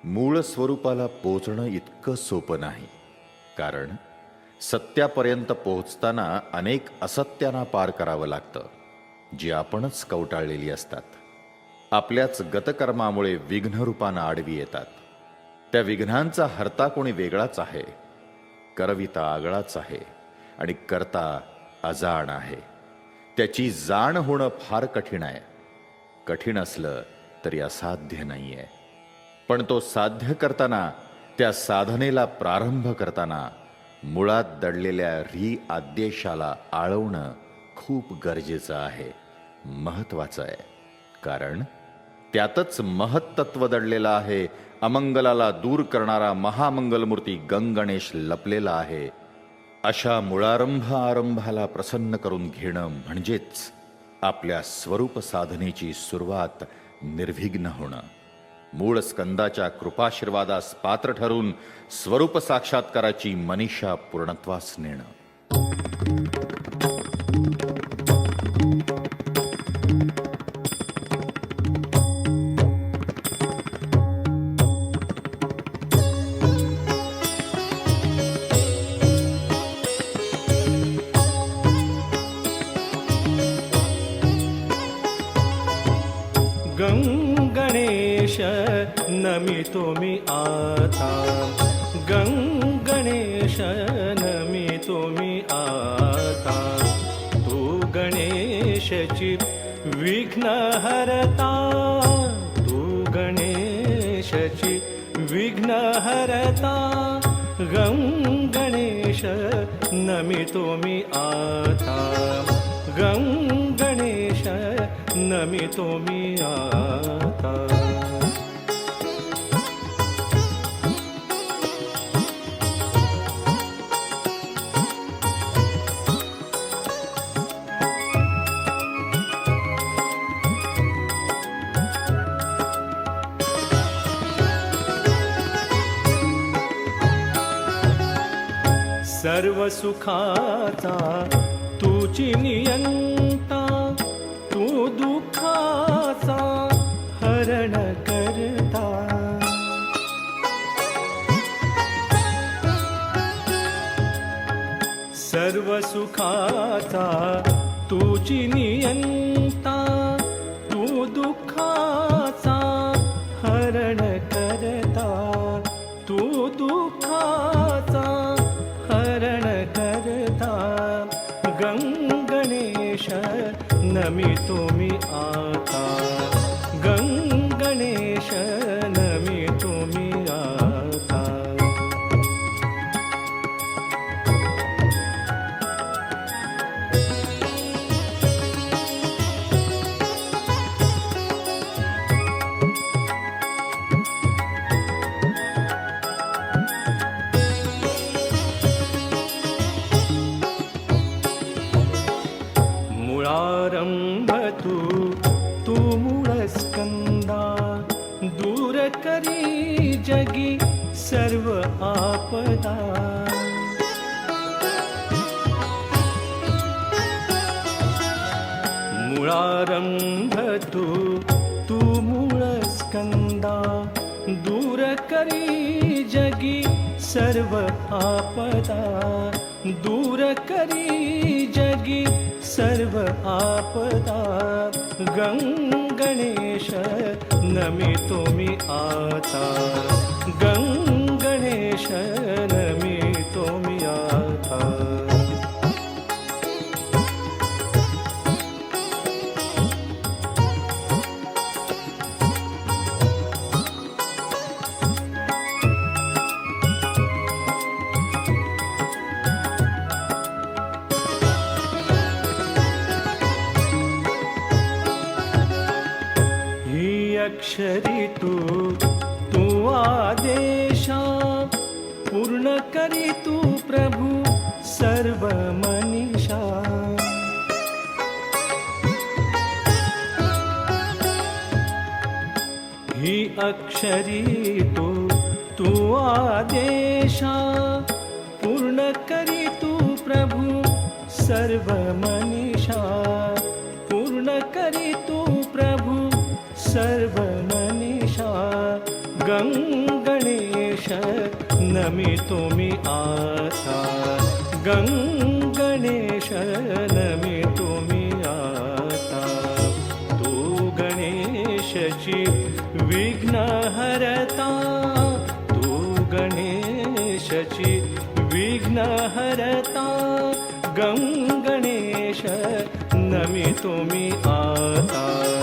मूळ स्वरूपाला पोचणं इतकं सोपं नाही. कारण सत्यापर्यंत पोहोचताना अनेक असत्यांना पार करावं लागतं, जी आपणच कवटाळलेली असतात. आपल्याच गतकर्मामुळे विघ्नरूपानं आडवी येतात. त्या विघ्नांचा हर्ता कोणी वेगळाच आहे. करविता आगळाच आहे आणि कर्ता अजाण आहे. त्याची जाण होणं फार कठीण आहे. कठीण असलं तरी असाध्य नाहीये. पण तो साध्य करताना, त्या साधनेला प्रारंभ करताना मुळात दडलेल्या आद्देशाला आळवणं खूप गरजेचं आहे, महत्वाचं आहे. कारण त्यातच महत्त्व दडलेलं आहे. अमंगलाला दूर करणारा महामंगलमूर्ती गंगणेश लपलेला आहे. अशा मुळारंभ आरंभाला प्रसन्न करून घेणं म्हणजेच आपल्या स्वरूप साधनेची सुरुवात निर्विघ्न होणं. मूळ स्कंदाच्या कृपाशीर्वादास पात्र ठरून स्वरूप साक्षात्काराची मनीषा पूर्णत्वास नेणं. गणेश नमितो मी आता, गणेश नमितो मी आता. तू गणेशची विघ्न हरता, तू गणेशची विघ्न हरता. गणेश नमितो मी आता, गणेश नमितो मी आता. सर्व सुखाचा तुझी नियंता, तू दुःखाचा हरण करता. सर्व सुखाचा तुझी नियंता, तू दुःखाचा हरण करता. तू दुःखाचा हरण करता. गणेश नमितो मी आता, गणेश नमितो मी आता. मुळारंभ तू मूळ स्कंदा, दूर करी जगी सर्व आपदा. मुळारंभ तू मूळ स्कंदा, दूर करी जगी सर्व आपदा. दूर करी जगी सर्व आपदा. गणेश नमितो मी आता, गणेश नमितो मी आता. अक्षरी तू आदेशा, पूर्ण करी तू प्रभु सर्व मनीषा. ही अक्षरी तू आदेशा, पूर्ण करी तू प्रभु सर्व मनीषा. पूर्ण करी तू प्रभु सर्व मनीषा. गंगा गणेश नमितो मी आता गणेश नमितो मी आता तू गणेशची विघ्न हरता तू गणेशची विघ्न हरता गणेश नमितो मी आता